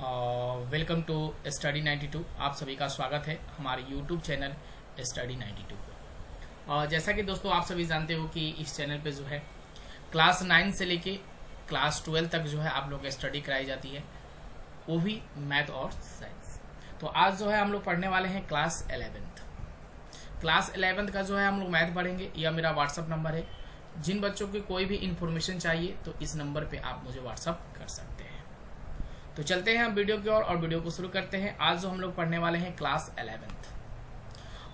Welcome to study 92। आप सभी का स्वागत है हमारे यूट्यूब चैनल स्टडी 92 पे। और जैसा कि दोस्तों आप सभी जानते हो कि इस चैनल पे जो है क्लास 9 से लेके क्लास 12 तक जो है आप लोग स्टडी कराई जाती है, वो भी मैथ और साइंस। तो आज जो है हम लोग पढ़ने वाले हैं क्लास 11th। क्लास 11th का जो है हम लोग मैथ पढ़ेंगे। यह मेरा व्हाट्सअप नंबर है। जिन बच्चों की कोई भी इंफॉर्मेशन चाहिए तो इस नंबर पे आप मुझे व्हाट्सअप कर सकते हैं। तो चलते हैं हम वीडियो की ओर और वीडियो को शुरू करते हैं। आज जो हम लोग पढ़ने वाले हैं क्लास 11th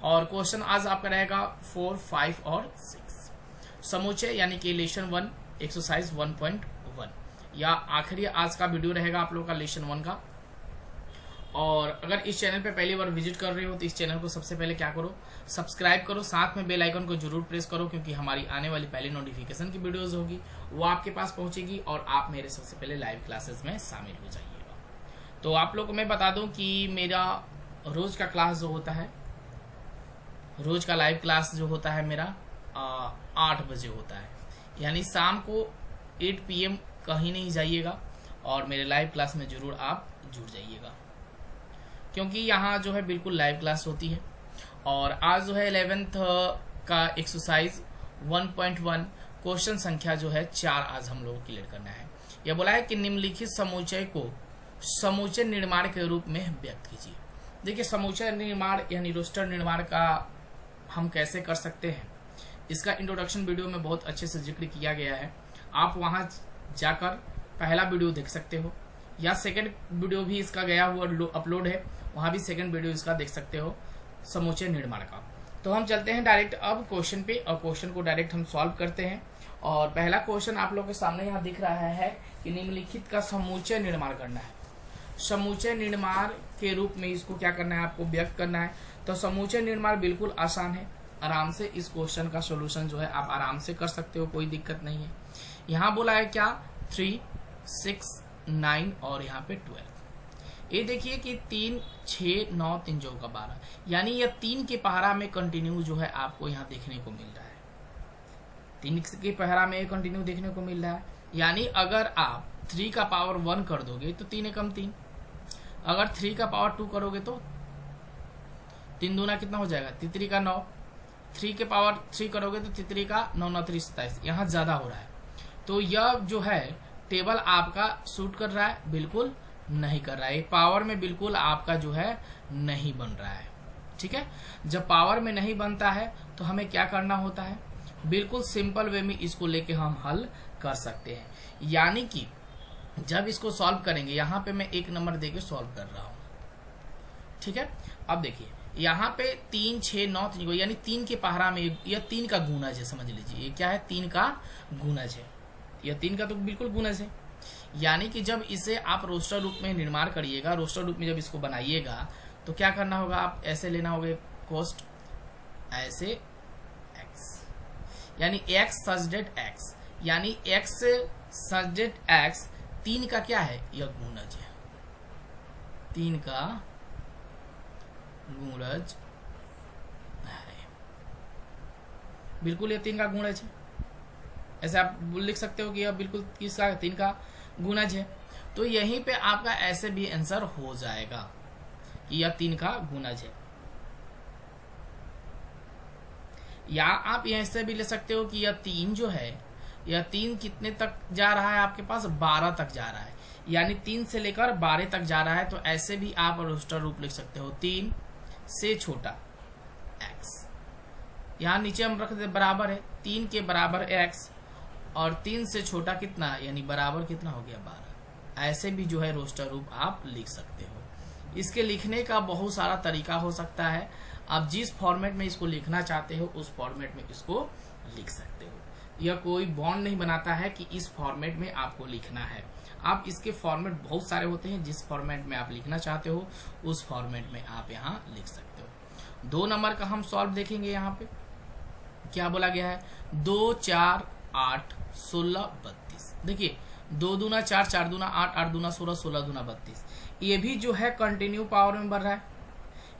और क्वेश्चन आज आपका रहेगा 4, 5 और 6 समूचे यानी कि लेसन 1 एक्सरसाइज 1.1 या आखिरी आज का वीडियो रहेगा आप लोग का लेसन 1 का। और अगर इस चैनल पे पहली बार विजिट कर रहे हो तो इस चैनल को सबसे पहले क्या करो, सब्सक्राइब करो, साथ में बेल आइकन को जरूर प्रेस करो, क्योंकि हमारी आने वाली पहली नोटिफिकेशन की वीडियोस होगी वो आपके पास पहुंचेगी और आप मेरे सबसे पहले लाइव क्लासेस में शामिल हो जाइएगा। तो आप लोग को मैं बता दूं कि मेरा रोज का क्लास जो होता है, रोज का लाइव क्लास जो होता है मेरा 8 बजे होता है, यानी शाम को 8 PM कहीं नहीं जाइएगा और मेरे लाइव क्लास में जरूर आप जुड़ जाइएगा, क्योंकि यहाँ जो है बिल्कुल लाइव क्लास होती है। और आज जो है 11th का एक्सरसाइज 1.1 क्वेश्चन संख्या जो है 4 आज हम लोग क्लियर करना है। यह बोला है कि निम्नलिखित समुच्चय को समुच्चय निर्माण के रूप में व्यक्त कीजिए। देखिए, समुच्चय निर्माण यानी रोस्टर निर्माण का हम कैसे कर सकते हैं, इसका इंट्रोडक्शन वीडियो में बहुत अच्छे से जिक्र किया गया है। आप वहां जाकर पहला वीडियो देख सकते हो या सेकंड वीडियो भी इसका गया हुआ अपलोड है, वहां भी सेकंड वीडियो इसका देख सकते हो समुच्चय निर्माण का। तो हम चलते हैं डायरेक्ट अब क्वेश्चन पे और क्वेश्चन को डायरेक्ट हम सॉल्व करते हैं। और पहला क्वेश्चन आप लोग के सामने यहाँ दिख रहा है कि निम्नलिखित का समुच्चय निर्माण करना है। समुच्चय निर्माण के रूप में इसको क्या करना है, आपको व्यक्त करना है। तो समुच्चय निर्माण बिल्कुल आसान है, आराम से इस क्वेश्चन का सोल्यूशन जो है आप आराम से कर सकते हो, कोई दिक्कत नहीं है। यहाँ बोला है क्या 3, 6, 9 और यहाँ पे 12। ये देखिए कि 3, 6, 9, 3 जो का 12, यानी यह 3 के पहरा में कंटिन्यू जो है आपको यहाँ देखने को मिल रहा है। 3 के पहरा में कंटिन्यू देखने को मिल रहा है, यानी अगर आप 3 का पावर 1 कर दोगे तो 3 एकम 3, अगर 3 का पावर 2 करोगे तो 3 दूना कितना हो जाएगा, 3 का 9, 3 के पावर 3 करोगे तो 3 का 9, 9 3 27, यहाँ ज्यादा हो रहा है। तो यह जो है टेबल आपका सूट कर रहा है, बिल्कुल नहीं कर रहा है। पावर में बिल्कुल आपका जो है नहीं बन रहा है। ठीक है, जब पावर में नहीं बनता है तो हमें क्या करना होता है, बिल्कुल सिंपल वे में इसको लेके हम हल कर सकते हैं। यानी कि जब इसको सॉल्व करेंगे, यहाँ पे मैं 1 नंबर देके सॉल्व कर रहा हूं। ठीक है, अब देखिए यहाँ पे 3, 6, 9 3 यानी 3 के पहरा में यह 3 का गुणज है, समझ लीजिए ये क्या है, 3 का गुणज है। यह 3 का तो बिल्कुल गुणज है, यानी कि जब इसे आप रोस्टर रूप में निर्माण करिएगा, रोस्टर रूप में जब इसको बनाइएगा तो क्या करना होगा, आप ऐसे लेना होगा कोस्ट ऐसे x, यानी x सच डेट x, यानी x सच डेट x 3 का क्या है, यह गुणज है, 3 का गुणज है, बिल्कुल ये 3 का गुणज है। ऐसे आप लिख सकते हो कि यह बिल्कुल किसका 3 का गुणज है। तो यहीं पे आपका ऐसे भी आंसर हो जाएगा कि यह 3 का गुणज है। या आप यहीं से भी ले सकते हो कि यह 3 जो है, यह 3 कितने तक जा रहा है, आपके पास 12 तक जा रहा है, यानी 3 से लेकर 12 तक जा रहा है। तो ऐसे भी आप रोस्टर रूप लिख सकते हो, 3 से छोटा x, यहाँ नीचे हम रख दे बराबर है 3 के बराबर x, और 3 से छोटा कितना, यानी बराबर कितना हो गया 12। ऐसे भी जो है रोस्टर रूप आप लिख सकते हो। इसके लिखने का बहुत सारा तरीका हो सकता है, आप जिस फॉर्मेट में इसको लिखना चाहते हो उस फॉर्मेट में इसको लिख सकते हो। यह कोई बॉन्ड नहीं बनाता है कि इस फॉर्मेट में आपको लिखना है। आप इसके फॉर्मेट बहुत सारे होते हैं, जिस फॉर्मेट में आप लिखना चाहते हो उस फॉर्मेट में आप यहाँ लिख सकते हो। 2 नंबर का हम सॉल्व देखेंगे। यहाँ पे क्या बोला गया है, 2, 4, 8, 16, 32। देखिए 2 दूना 4, 4 दूना 8, 8 दूना 16, 16 दूना 32। ये भी जो है कंटिन्यू पावर में बन रहा है,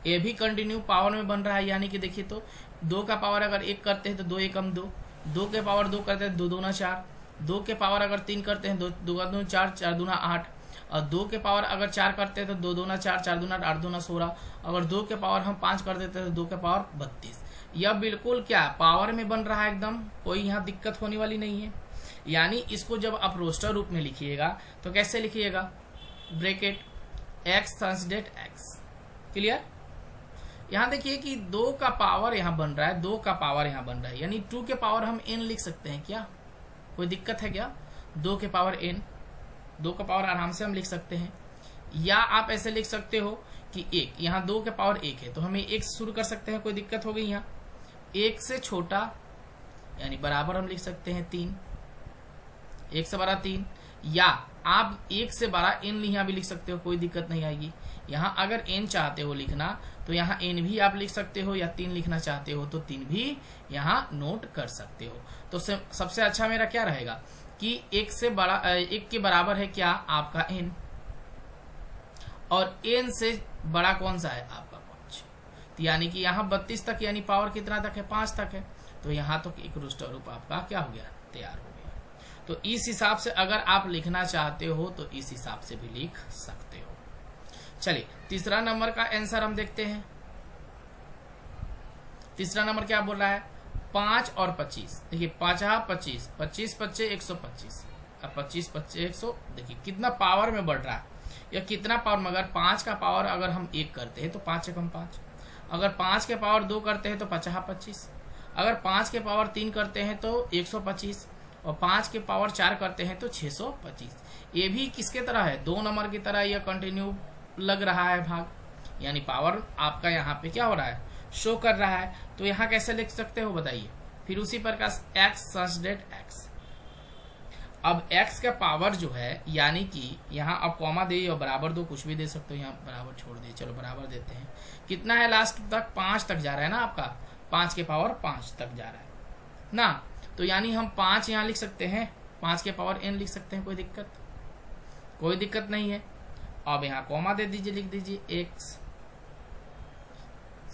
ये भी कंटिन्यू पावर में बन रहा है। यानी कि देखिए तो 2 का पावर अगर 1 करते हैं तो 2 एकम 2, 2 के पावर 2 करते हैं 2 दूना 4, 2 के पावर अगर 3 करते हैं 2 दूना 4, 4 दूना 8, और 2 के पावर अगर 4 करते हैं तो 2 दूना 4, 4 दूना 8, दूना 16। अगर 2 के पावर हम 5 कर देते हैं तो 2 के पावर 32। यह बिल्कुल क्या पावर में बन रहा है, एकदम कोई यहाँ दिक्कत होने वाली नहीं है। यानी इसको जब आप रोस्टर रूप में लिखिएगा तो कैसे लिखिएगा, bracket x translate x। Clear. यहाँ देखिए कि 2 का पावर यहाँ बन रहा है, 2 का पावर यहाँ बन रहा है, यानी 2 के पावर हम n लिख सकते हैं क्या, कोई दिक्कत है क्या? 2 के पावर n, 2 का पावर आराम से हम लिख सकते हैं। या आप ऐसे लिख सकते हो कि 1, यहाँ 2 के पावर 1 है तो हमें 1 से शुरू कर सकते हैं, कोई दिक्कत हो गई यहाँ। 1 से छोटा यानी बराबर हम लिख सकते हैं 3, 1 से बड़ा 3। या आप 1 से बड़ा n यहाँ भी लिख सकते हो, कोई दिक्कत नहीं आएगी। यहाँ अगर n चाहते हो लिखना तो यहाँ n भी आप लिख सकते हो, या 3 लिखना चाहते हो तो 3 भी यहाँ नोट कर सकते हो। तो सबसे अच्छा मेरा क्या रहेगा कि 1 से बड़ा 1 के बराबर है क्या आपका n, और n से बड़ा कौन सा है आपका 5। तो यानी कि यहाँ 32 तक, यानी पावर कितना तक है, 5 तक है। तो यहाँ तो एक रोस्टर रूप आपका क्या हो गया, तैयार हो गया। तो इस हिसाब से अगर आप लिखना चाहते हो तो इस हिसाब से भी लिख सकते हो। चलिए तीसरा नंबर का आंसर हम देखते हैं। तीसरा नंबर क्या बोल रहा है, 5 और 25। देखिए 5 25, 25 25 125, अब 25 25 100। देखिए कितना पावर में बढ़ रहा है, या कितना पावर में, अगर 5 का पावर अगर हम 1 करते हैं तो 5 एकम 5, अगर 5 के पावर 2 करते हैं तो 50 25, अगर 5 के पावर 3 करते हैं तो 125, और 5 के पावर 4 करते हैं तो 625। ये भी किसके तरह है, 2 नंबर की तरह यह कंटिन्यू लग रहा है भाग, यानी पावर आपका यहाँ पे क्या हो रहा है, शो कर रहा है। तो यहाँ कैसे लिख सकते हो बताइए। फिर उसी प्रकार x ट्रांसलेट x। अब x का पावर जो है, यानी कि यहाँ आप कॉमा दे और बराबर दो, कुछ भी दे सकते हो, यहाँ बराबर छोड़ दे, चलो बराबर देते हैं। कितना है लास्ट तक, 5 तक जा रहा है ना आपका, 5 के पावर 5 तक जा रहा है ना। तो यानी हम 5 यहाँ लिख सकते हैं, 5 के पावर n लिख सकते हैं, कोई दिक्कत नहीं है। अब यहाँ कॉमा दे दीजिए, लिख दीजिए x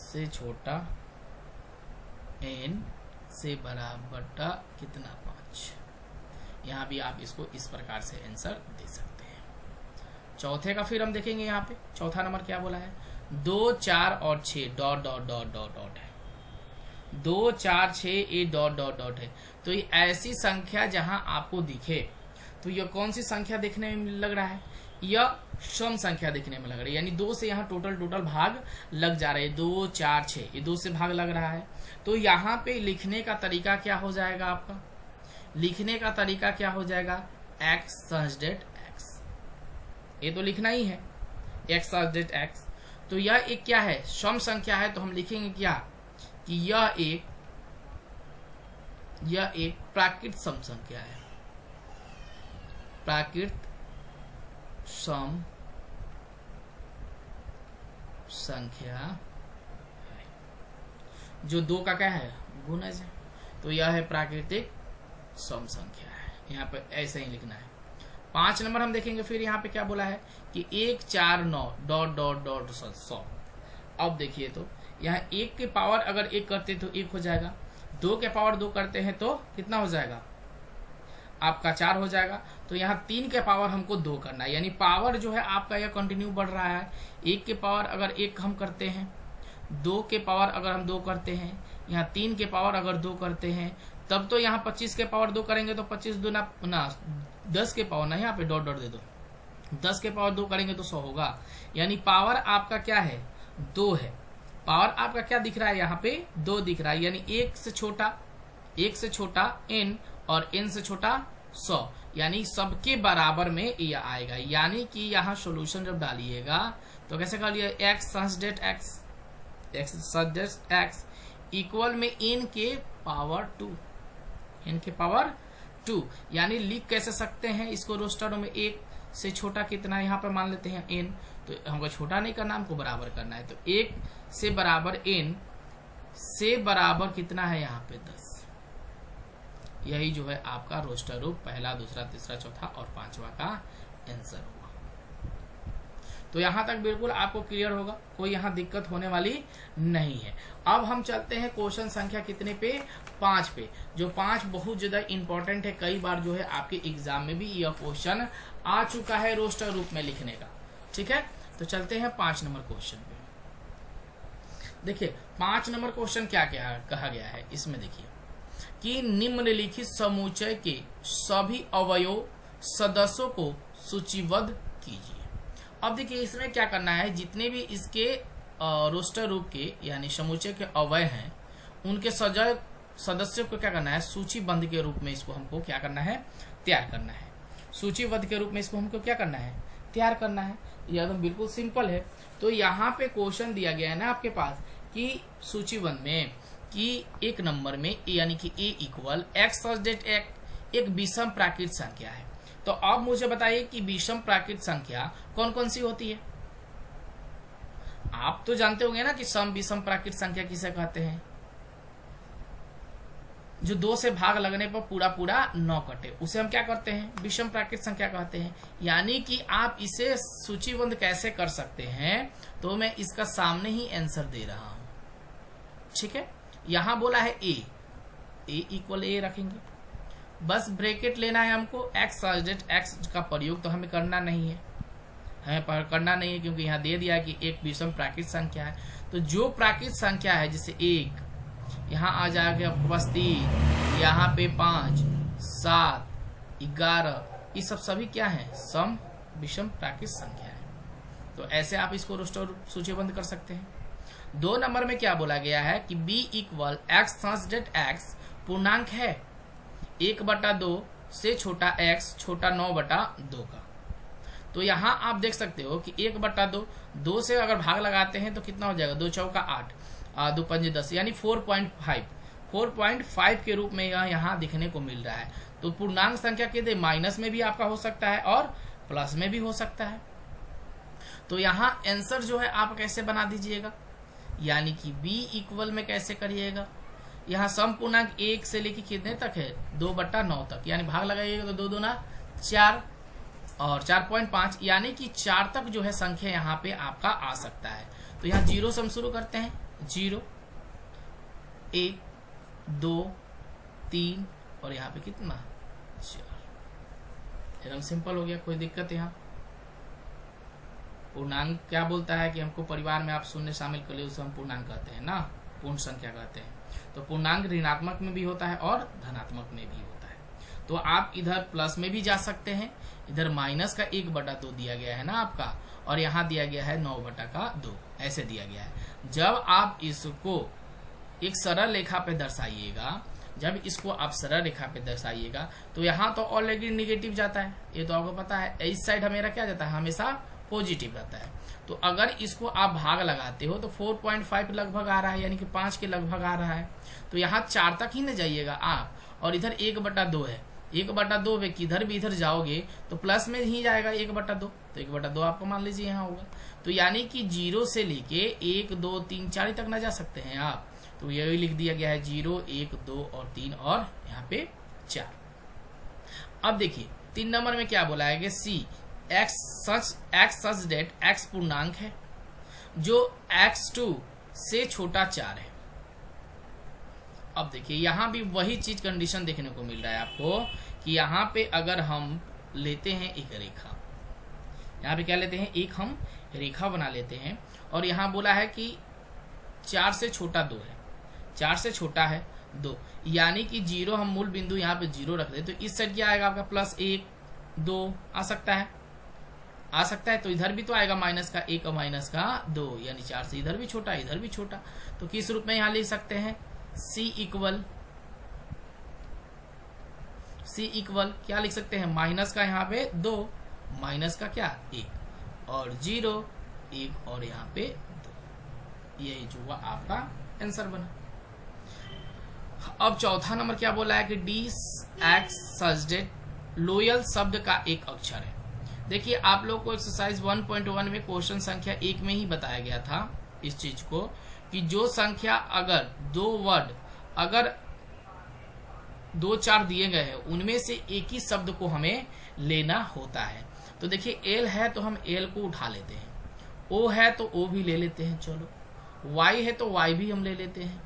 से छोटा n से बराबर कितना 5। यहाँ भी आप इसको इस प्रकार से आंसर दे सकते हैं। चौथे का फिर हम देखेंगे। यहाँ पे चौथा नंबर क्या बोला है, 2 4 और 6 dot dot dot dot dot है, 2 4 6 ये डॉट डॉट डॉट है। तो ये ऐसी संख्या जहां आपको दिखे तो यह कौन सी संख्या देखने में लग रहा है, यह सम संख्या देखने में लग रही है, यानी 2 से यहाँ टोटल भाग लग जा रहे हैं। 2 4 6 ये 2 से भाग लग रहा है। तो यहाँ पे लिखने का तरीका क्या हो जाएगा आपका, लिखने का तरीका क्या हो जाएगा, x ट्रांसलेट x। ये तो लिखना ही है x ट्रांसलेट x। तो यह एक क्या है, सम संख्या है, तो हम लिखेंगे क्या कि यह एक प्राकृत सम संख्या है, प्राकृत सम संख्या है, जो 2 का क्या है, गुणज है। तो यह है प्राकृतिक सम संख्या है, यहाँ पे ऐसे ही लिखना है। 5 नंबर हम देखेंगे। फिर यहाँ पे क्या बोला है कि 1 4 9 डॉट डॉट डॉट 100। अब देखिए तो यहाँ 1 के पावर अगर 1 करते तो 1 हो जाएगा, 2 के पावर 2 करते हैं तो कितना हो जाएगा आपका 4 हो जाएगा। तो यहाँ 3 के पावर हमको 2 करना है, यानी पावर जो है आपका यह कंटिन्यू बढ़ रहा है। 1 के पावर अगर 1 हम करते हैं, 2 के पावर अगर हम 2 करते हैं, यहाँ 3 के पावर अगर 2 करते हैं, तब तो यहाँ 25 के पावर 2 करेंगे तो 25 दूना ना 10 के पावर ना, यहाँ पे डॉट डॉट दे दो, 10 के पावर 2 करेंगे तो 100 होगा। यानी पावर आपका क्या है, 2 है। पावर आपका क्या दिख रहा है, यहाँ पे 2 दिख रहा है, यानी 1 से छोटा n और n से छोटा 100, यानी सबके बराबर में यह आएगा। यानी कि यहाँ सॉल्यूशन जब डालिएगा तो कैसे कर लिया, x ट्रांसलेट x इक्वल में n के पावर 2, n के पावर 2। यानी लिख कैसे सकते हैं इसको रोस्टर में, 1 से छोटा कितना है, यहाँ पर मान लेते हैं n, तो हमको छोटा नहीं करना, हमको बराबर करना है। तो 1 से बराबर n से बराबर कितना है यहाँ पे 10। यही जो है आपका रोस्टर रूप पहला, दूसरा, तीसरा, चौथा और 5वां का आंसर हुआ। तो यहाँ तक बिल्कुल आपको क्लियर होगा, कोई यहाँ दिक्कत होने वाली नहीं है। अब हम चलते हैं क्वेश्चन संख्या कितने पे, 5 पे, जो 5 बहुत ज्यादा इंपॉर्टेंट है। कई बार जो है आपके एग्जाम में भी यह क्वेश्चन आ चुका है रोस्टर रूप में लिखने का। ठीक है, तो चलते हैं 5 नंबर क्वेश्चन पे। देखिए 5 नंबर क्वेश्चन क्या क्या कहा गया है इसमें, देखिए कि निम्नलिखित समुच्चय के सभी अवयव सदस्यों को सूचीबद्ध कीजिए। अब देखिए इसमें क्या करना है, जितने भी इसके रोस्टर रूप के यानी समुच्चय के अवयव हैं उनके सदस्यों को क्या करना है, सूचीबद्ध के रूप में इसको हमको क्या करना है, तैयार करना है। सूचीबद्ध के रूप में इसको हमको क्या करना है, तैयार करना है। यह तो बिल्कुल सिंपल है। तो यहाँ पे क्वेश्चन दिया गया है ना आपके पास कि सूचीबद्ध में कि एक नंबर में यानी कि a इक्वल x एक विषम प्राकृत संख्या है। तो अब मुझे बताइए कि विषम प्राकृत संख्या कौन कौन सी होती है। आप तो जानते होंगे ना कि सम विषम प्राकृत संख्या किसे कहते हैं, जो 2 से भाग लगने पर पूरा पूरा 9 कटे, उसे हम क्या करते हैं, विषम प्राकृत संख्या कहते हैं। यानी कि आप इसे सूचीबद्ध कैसे कर सकते हैं, तो मैं इसका सामने ही आंसर दे रहा हूं। ठीक है, यहां बोला है a इक्वल a रखेंगे, बस ब्रैकेट लेना है हमको। x का प्रयोग तो हमें करना नहीं है, करना नहीं है क्योंकि यहाँ दे दिया है कि एक विषम प्राकृत संख्या है। तो जो प्राकृत संख्या है जैसे 1, यहाँ आ जाएगा प्लस 3, यहाँ पे 5, 7, 11, ये सब सभी क्या है, सम विषम प्राकृत संख्या है। तो ऐसे आप इसको रोस्टर सूचीबद्ध कर सकते हैं। 2 नंबर में क्या बोला गया है कि b इक्वल x पूर्णांक है 1/2 से छोटा x छोटा 9/2 का। तो यहाँ आप देख सकते हो कि 1/2, 2 से अगर भाग लगाते हैं तो कितना हो जाएगा, 2 चौका 8, 2 पंजे 10, यानी 4.5 के रूप में यहाँ दिखने को मिल रहा है। तो पूर्णांक संख्या के दे माइनस में भी आपका हो सकता है और प्लस में भी हो सकता है। तो यहाँ आंसर जो है आप कैसे बना दीजिएगा, यानी कि b इक्वल में कैसे करिएगा, यहाँ सम पूर्णांक 1 से लेके कितने तक है, 2/9 तक, यानी भाग लगाइएगा तो 2 दूना 4 और 4.5, यानी कि 4 तक जो है संख्या यहाँ पे आपका आ सकता है। तो यहाँ 0 से हम शुरू करते हैं, 0, 1, 2, 3 और यहाँ पे कितना 4। एकदम सिंपल हो गया, कोई दिक्कत यहाँ। पूर्णांक क्या बोलता है कि हमको परिवार में आप शून्य शामिल कर ले, उसे हम पूर्णांक कहते हैं ना, पूर्ण संख्या कहते हैं। तो पूर्णांक ऋणात्मक में भी होता है और धनात्मक में भी होता है। तो आप इधर प्लस में भी जा सकते हैं, इधर माइनस का 1/2 दिया गया है ना आपका, और यहाँ दिया गया है 9/2, ऐसे दिया गया है। जब आप इसको एक सरल रेखा पे दर्शाइएगा, जब इसको आप सरल रेखा पे दर्शाइएगा तो यहाँ तो ऑलरेडी निगेटिव जाता है, ये तो आपको पता है। इस साइड हमेशा क्या जाता है, हमेशा पॉजिटिव रहता है। तो अगर इसको आप भाग लगाते हो तो 4.5 लगभग आ रहा है, यानी कि 5 के लगभग आ रहा है। तो यहाँ 4 तक ही न जाइएगा आप, और इधर 1/2 है, 1/2 में किधर भी इधर जाओगे तो प्लस में ही जाएगा 1/2, तो 1/2 आपको मान लीजिए यहाँ होगा। तो यानी कि 0 से लेके 1, 2, 3, 4 तक न जा सकते हैं आप। तो यही लिख दिया गया है 0, 1, 2 और 3 और यहाँ पे 4। अब देखिए 3 नंबर में क्या बोला है कि c x such that x पूर्णांक है जो x2 से छोटा 4 है। अब देखिए यहाँ भी वही चीज कंडीशन देखने को मिल रहा है आपको कि यहाँ पे अगर हम लेते हैं एक रेखा, यहाँ पे क्या लेते हैं, एक हम रेखा बना लेते हैं, और यहाँ बोला है कि 4 से छोटा 2 है, 4 से छोटा है 2, यानी कि 0 हम मूल बिंदु यहाँ पे 0 रख दे तो इस साइड क्या आएगा आपका +1, 2 आ सकता है, तो इधर भी तो आएगा -1 और -2, यानी 4 से इधर भी छोटा इधर भी छोटा। तो किस रूप में यहाँ लिख सकते हैं, c इक्वल क्या लिख सकते हैं, माइनस का यहाँ पे 2, माइनस का क्या 1 और 0, 1 और यहाँ पे 2, यही जो हुआ आपका आंसर बना। अब चौथा नंबर क्या बोला है कि x such that लोयल शब्द का एक अक्षर है। देखिए आप लोग को एक्सरसाइज 1.1 में क्वेश्चन संख्या 1 में ही बताया गया था इस चीज को कि जो संख्या अगर 2 वर्ड अगर 2, 4 दिए गए हैं उनमें से एक ही शब्द को हमें लेना होता है। तो देखिए एल है तो हम एल को उठा लेते हैं, ओ है तो ओ भी ले लेते हैं, चलो वाई है तो वाई भी हम ले लेते हैं,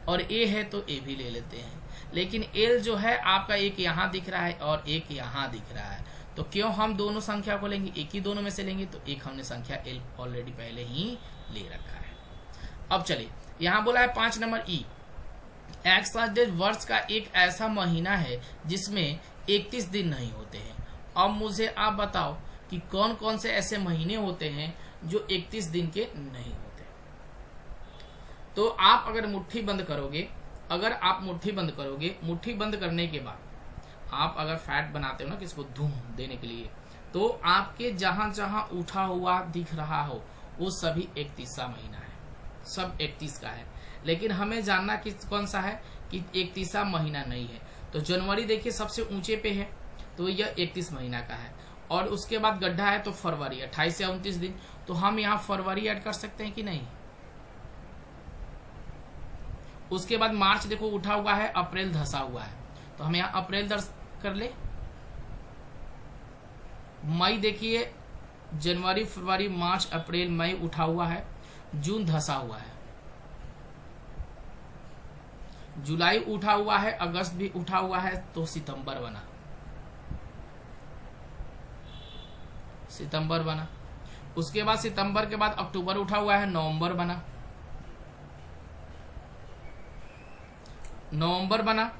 और ए है तो ए भी ले लेते हैं। लेकिन एल जो है आपका एक यहाँ दिख रहा है और एक यहाँ दिख रहा है, तो क्यों हम दोनों संख्या को लेंगे, एक ही दोनों में से लेंगे, तो एक हमने संख्या एल ऑलरेडी पहले ही ले रखा है। अब चलिए यहाँ बोला है 5 नंबर ई, एक्स वर्ष का एक ऐसा महीना है जिसमें 31 दिन नहीं होते हैं। अब मुझे आप बताओ कि कौन कौन से ऐसे महीने होते हैं जो 31 दिन के नहीं होते। तो आप अगर मुट्ठी बंद करोगे, मुट्ठी बंद करने के बाद आप अगर फैट बनाते हो ना किसको धूम देने के लिए, तो आपके जहां जहां उठा हुआ दिख रहा हो वो सभी 31वां महीना है, सब 31 का है। लेकिन हमें जानना कि कौन सा है कि 31वां महीना नहीं है। तो जनवरी देखिए सबसे ऊंचे पे है, तो यह 31 महीना का है। और उसके बाद गड्ढा है तो फरवरी 28 से 29 दिन, तो हम यहाँ फरवरी ऐड कर सकते हैं कि नहीं। उसके बाद मार्च देखो उठा हुआ है, अप्रैल धसा हुआ है, तो हम यहाँ अप्रैल दर्ज कर ले। मई देखिए जनवरी फरवरी मार्च अप्रैल मई उठा हुआ है, जून धसा हुआ है, जुलाई उठा हुआ है, अगस्त भी उठा हुआ है, तो सितंबर बना, सितंबर बना। उसके बाद सितंबर के बाद अक्टूबर उठा हुआ है, नवंबर बना, नवंबर बना।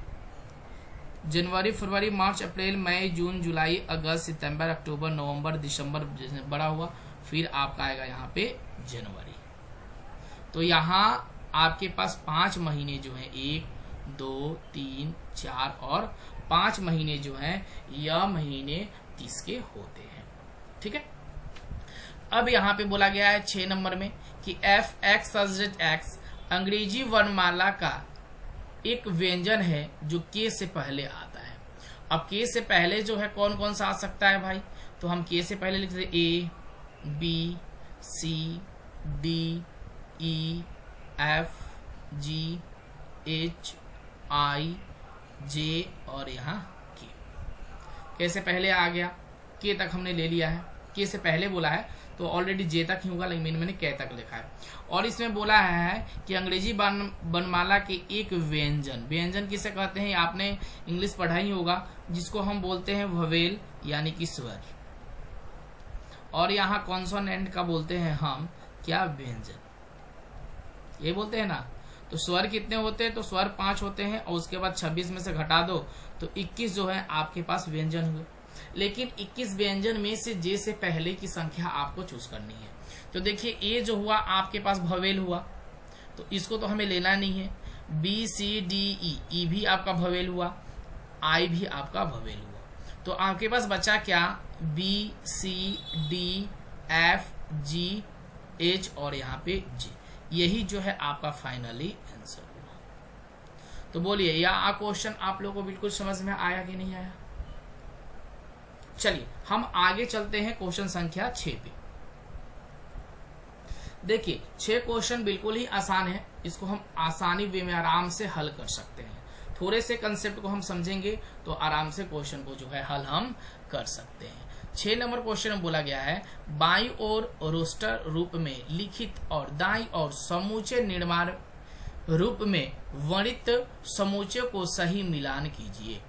जनवरी फरवरी मार्च अप्रैल मई जून जुलाई अगस्त सितंबर अक्टूबर नवंबर दिसंबर बड़ा हुआ, फिर आपका आएगा यहाँ पे जनवरी। तो यहाँ आपके पास 5 महीने जो हैं 1 2 3 4 और 5 महीने जो हैं यह महीने 30 के होते हैं। ठीक है। अब यहाँ पे बोला गया है 6 नंबर में कि एफ एक्स एक्स अंग्रेजी वर्णमाला का एक व्यंजन है जो के से पहले आता है। अब के से पहले जो है कौन कौन सा आ सकता है भाई, तो हम के से पहले लिखते हैं A B C D E F G H I J और यहाँ के से पहले आ गया, के तक हमने ले लिया है, के से पहले बोला है तो ऑलरेडी जे तक ही होगा, लेकिन मैंने के तक लिखा है। और इसमें बोला है कि अंग्रेजी वर्णमाला के एक व्यंजन, व्यंजन किसे कहते हैं आपने इंग्लिश पढ़ा ही होगा, जिसको हम बोलते हैं ववेल यानी कि स्वर, और यहाँ कॉन्सोनेंट का बोलते हैं हम क्या, व्यंजन, ये बोलते हैं ना। तो स्वर कितने होते हैं, तो स्वर 5 होते हैं, और उसके बाद 26 में से घटा दो तो 21 जो है आपके पास व्यंजन हुए। लेकिन 21 व्यंजन में से जे से पहले की संख्या आपको चूज करनी है। तो देखिए ए जो हुआ आपके पास भवेल हुआ, तो इसको तो हमें लेना नहीं है। बी सी डी ई भी आपका भवेल हुआ, आई भी आपका भवेल हुआ, तो आपके पास बचा क्या, B C D F G H और यहाँ पे जे, यही जो है आपका फाइनली आंसर हुआ। तो बोलिए यह क्वेश्चन आप लोगों को बिल्कुल समझ में आया कि नहीं आया। चलिए हम आगे चलते हैं क्वेश्चन संख्या 6 पे। देखिए 6 क्वेश्चन बिल्कुल ही आसान है, इसको हम आसानी वे में आराम से हल कर सकते हैं। थोड़े से कंसेप्ट को हम समझेंगे तो आराम से क्वेश्चन को जो है हल हम कर सकते हैं। 6 नंबर क्वेश्चन में बोला गया है, बाईं ओर रोस्टर रूप में लिखित और दाईं ओर समूचे निर्माण रूप में वर्णित समूचे को सही मिलान कीजिए।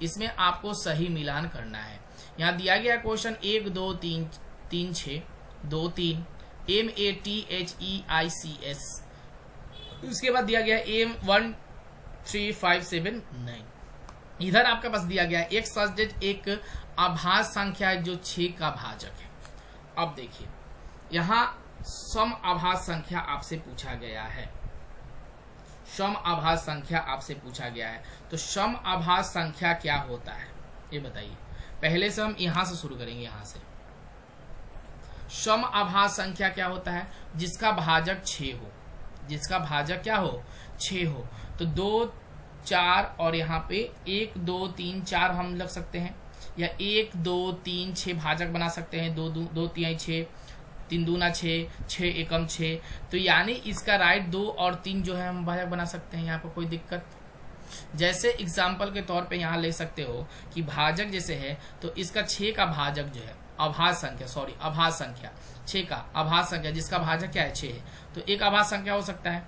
इसमें आपको सही मिलान करना है। यहाँ दिया गया क्वेश्चन 1 2 3 3 6 2 3 MATHEICS, उसके बाद दिया गया M 1 3 5 7 9। इधर आपके पास दिया गया एक सब्जेक्ट एक आभास संख्या जो 6 का भाजक है। अब देखिए यहाँ सम आभास संख्या आपसे पूछा गया है, सम आभास संख्या आपसे पूछा गया है। तो सम आभास संख्या क्या होता है ये बताइए। पहले से हम यहां से शुरू करेंगे। यहां से सम आभास संख्या क्या होता है, जिसका भाजक 6 हो, जिसका भाजक क्या हो 6 हो। तो 2 4 और यहाँ पे 1 2 3 4 हम लग सकते हैं, या 1 2 3 6 भाजक बना सकते हैं। 2 2 3 6 3 दूना 6 6 एकम 6। तो यानी इसका राइट 2 और 3 जो है हम भाजक बना सकते हैं। यहाँ पर कोई दिक्कत, जैसे एग्जाम्पल के तौर पे यहाँ ले सकते हो कि भाजक जैसे है तो इसका 6 का भाजक जो है अभाज्य संख्या, सॉरी अभाज्य संख्या 6 का अभाज्य संख्या जिसका भाजक क्या है 6 है, तो एक अभाज्य संख्या हो सकता है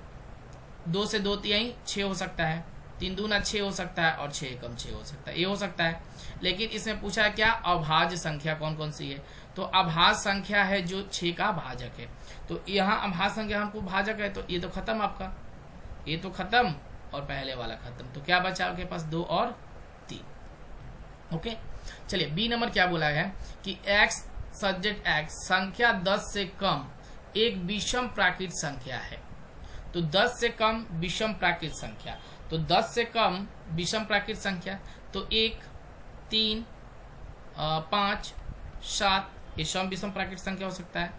2 से 2 तिहाई 6 हो सकता है, 3 दूना 6 हो सकता है और 6 एकम 6 हो सकता है, ये हो सकता है। लेकिन इसमें पूछा है क्या अभाज्य संख्या कौन कौन सी है, तो अभाज्य संख्या है जो 6 का भाजक है। तो यहाँ अभाज्य संख्या हमको भाजक है, तो ये तो खत्म आपका, ये तो खत्म और पहले वाला खत्म, तो क्या बचा आपके पास 2 और 3। ओके, चलिए बी नंबर क्या बोला है कि x सब्जेक्ट x संख्या 10 से कम एक विषम प्राकृत संख्या है। तो 10 से कम विषम प्राकृत संख्या, तो 10 से कम विषम प्राकृत संख्या, तो 1 3 5 7 ये सम विषम प्राकृत संख्या हो सकता है।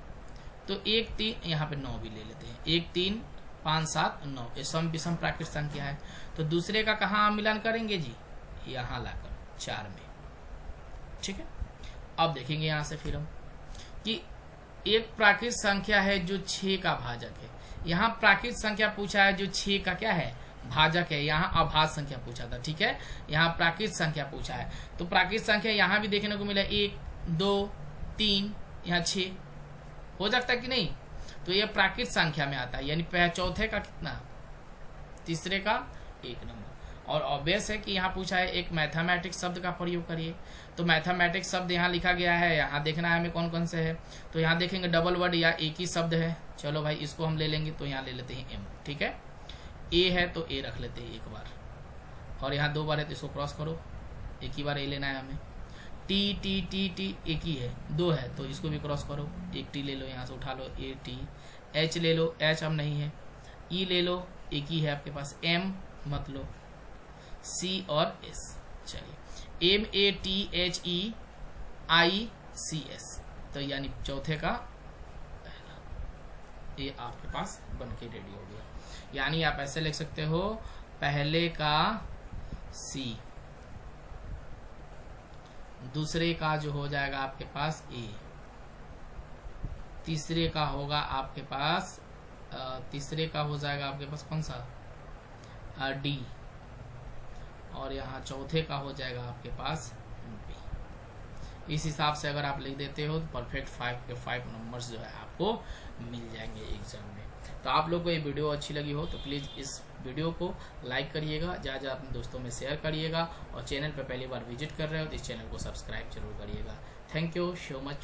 तो 1 3 यहाँ पे 9 भी ले लेते हैं, 1 3 5 7 9 ये सम विषम प्राकृत संख्या है। तो दूसरे का कहाँ मिलान करेंगे जी, यहाँ लाकर 4 में, ठीक है। अब देखेंगे यहां से फिर हम कि एक प्राकृत संख्या है जो 6 का भाजक है। यहाँ प्राकृत संख्या पूछा है जो 6 का क्या है भाजक है, यहाँ अभाज्य संख्या पूछा था, ठीक है। यहाँ प्राकृत संख्या पूछा है, तो प्राकृत संख्या यहाँ भी देखने को मिला 1 2 3 यहाँ 6 हो सकता है कि नहीं, तो ये प्राकृत संख्या में आता है, यानी चौथे का कितना, तीसरे का 1 नंबर। और ऑब्वियस है कि यहाँ पूछा है एक मैथमेटिक्स शब्द का प्रयोग करिए, तो मैथमेटिक्स शब्द यहाँ लिखा गया है, यहाँ देखना है हमें कौन कौन से है। तो यहाँ देखेंगे डबल वर्ड या एक ही शब्द है, चलो भाई इसको हम ले लेंगे, तो यहाँ ले लेते हैं एम, ठीक है। ए है तो ए रख लेते हैं एक बार, और यहाँ 2 बार है तो इसको क्रॉस करो, एक ही बार ए लेना है हमें। टी टी टी टी एक ही है, 2 है तो इसको भी क्रॉस करो, एक टी ले लो यहाँ से उठा लो, ए टी। एच ले लो, एच अब नहीं है। ई ले लो, एक ही है आपके पास, एम मत लो, सी और एस। चलिए MATHEICS, तो यानी चौथे का पहला, ये आपके पास बनके रेडी हो गया। यानी आप ऐसे लिख सकते हो, पहले का C, दूसरे का जो हो जाएगा आपके पास A, तीसरे का होगा आपके पास तीसरे का हो जाएगा आपके पास कौन सा D, और यहाँ चौथे का हो जाएगा आपके पास B। इस हिसाब से अगर आप लिख देते हो तो परफेक्ट 5 के 5 नंबर्स जो है आपको मिल जाएंगे एग्जाम में। तो आप लोग को ये वीडियो अच्छी लगी हो तो प्लीज़ इस वीडियो को लाइक करिएगा, ज़्यादा अपने दोस्तों में शेयर करिएगा, और चैनल पर पहली बार विजिट कर रहे हो तो इस चैनल को सब्सक्राइब जरूर करिएगा। Thank you so much.